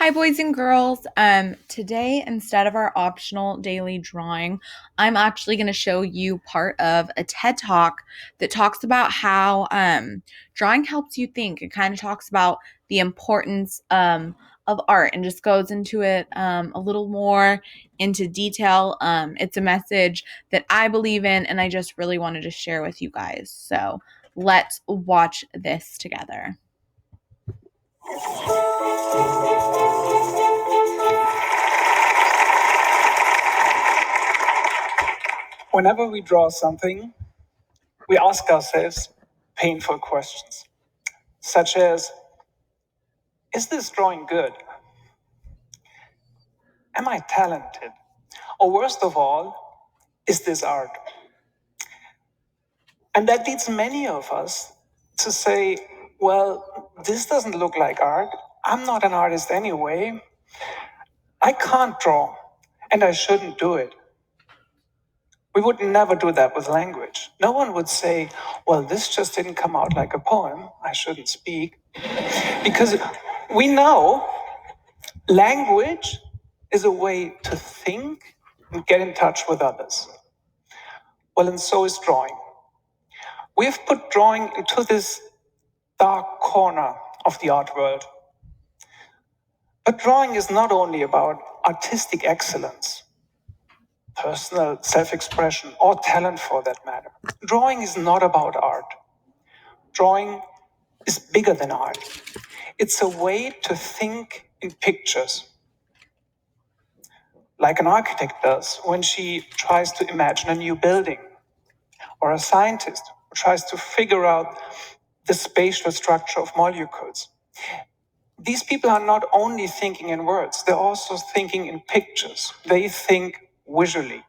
Hi, boys and girls. Today, instead of our optional daily drawing, I'm actually going to show you part of a TED Talk that talks about how drawing helps you think. It kind of talks about the importance of art and just goes into it a little more into detail. It's a message that I believe in, and I just really wanted to share with you guys. So let's watch this together. Whenever we draw something, we ask ourselves painful questions, such as, is this drawing good? Am I talented? Or worst of all, is this art? And that leads many of us to say, well, this doesn't look like art. I'm not an artist anyway. I can't draw, and I shouldn't do it. We would never do that with language. No one would say, well, this just didn't come out like a poem. I shouldn't speak. Because we know language is a way to think and get in touch with others. Well, and so is drawing. We've put drawing into this dark corner of the art world. But drawing is not only about artistic excellence, personal self expression, or talent for that matter. Drawing is not about art. Drawing is bigger than art. It's a way to think in pictures, like an architect does when she tries to imagine a new building, or a scientist who tries to figure out the spatial structure of molecules. These people are not only thinking in words, they're also thinking in pictures. They think visually.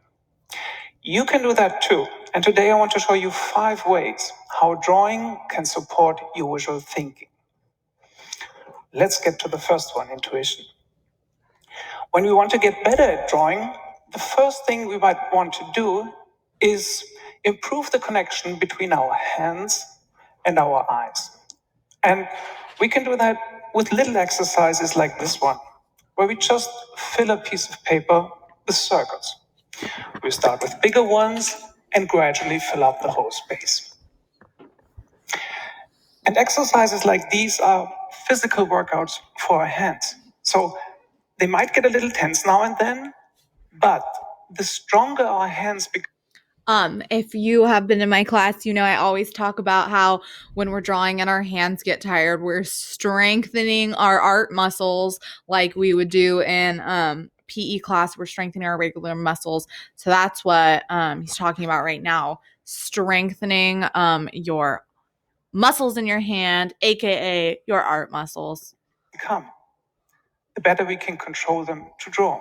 You can do that too. And today I want to show you 5 ways how drawing can support your visual thinking. Let's get to the first one, intuition. When we want to get better at drawing, the first thing we might want to do is improve the connection between our hands and our eyes. And we can do that with little exercises like this one, where we just fill a piece of paper with circles. We start with bigger ones and gradually fill up the whole space. And exercises like these are physical workouts for our hands. So they might get a little tense now and then, but the stronger our hands become. If you have been in my class, I always talk about how when we're drawing and our hands get tired, we're strengthening our art muscles like we would do in PE class. We're strengthening our regular muscles. So that's what he's talking about right now, strengthening your muscles in your hand, aka your art muscles. The better we can control them to draw.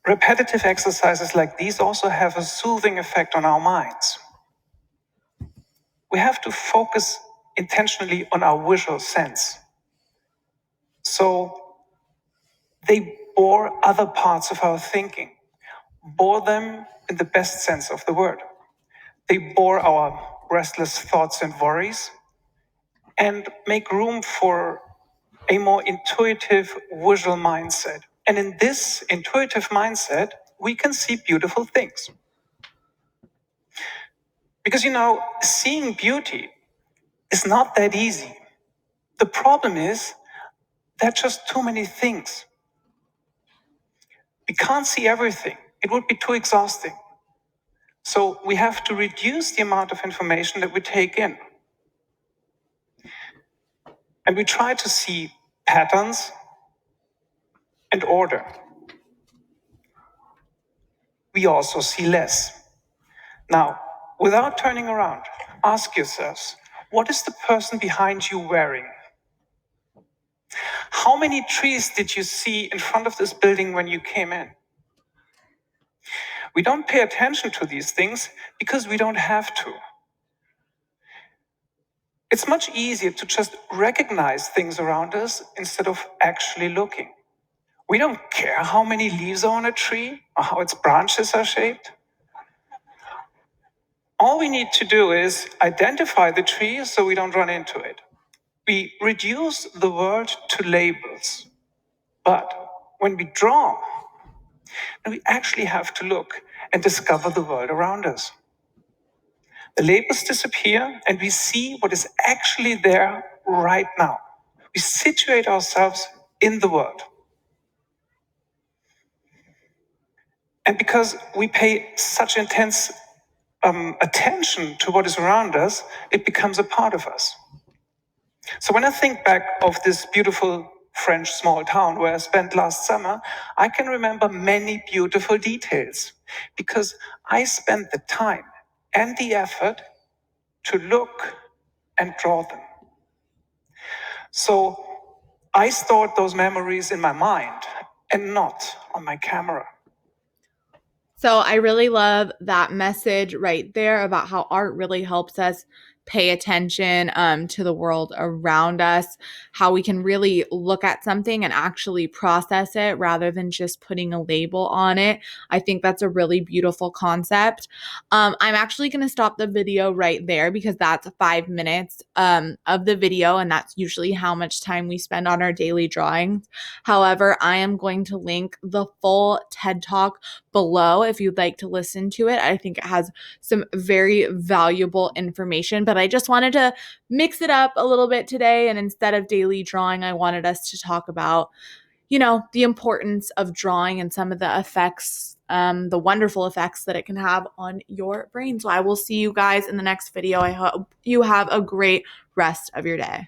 Repetitive exercises like these also have a soothing effect on our minds. We have to focus intentionally on our visual sense. So they bore other parts of our thinking, bore them in the best sense of the word. They bore our restless thoughts and worries and make room for a more intuitive visual mindset. And in this intuitive mindset, we can see beautiful things. Because seeing beauty is not that easy. The problem is there are just too many things. We can't see everything. It would be too exhausting. So we have to reduce the amount of information that we take in. And we try to see patterns and order. We also see less. Now, without turning around, ask yourselves, what is the person behind you wearing? How many trees did you see in front of this building when you came in? We don't pay attention to these things because we don't have to. It's much easier to just recognize things around us instead of actually looking. We don't care how many leaves are on a tree or how its branches are shaped. All we need to do is identify the tree so we don't run into it. We reduce the world to labels. But when we draw, then we actually have to look and discover the world around us. The labels disappear and we see what is actually there right now. We situate ourselves in the world. And because we pay such intense attention to what is around us, it becomes a part of us. So when I think back of this beautiful French small town where I spent last summer, I can remember many beautiful details because I spent the time and the effort to look and draw them. So I stored those memories in my mind and not on my camera. So I really love that message right there about how art really helps us pay attention to the world around us, how we can really look at something and actually process it rather than just putting a label on it. I think that's a really beautiful concept. I'm actually going to stop the video right there because that's 5 minutes of the video, and that's usually how much time we spend on our daily drawings. However, I am going to link the full TED Talk below if you'd like to listen to it. I think it has some very valuable information, but I just wanted to mix it up a little bit today. And instead of daily drawing, I wanted us to talk about, the importance of drawing and some of the effects, the wonderful effects that it can have on your brain. So I will see you guys in the next video. I hope you have a great rest of your day.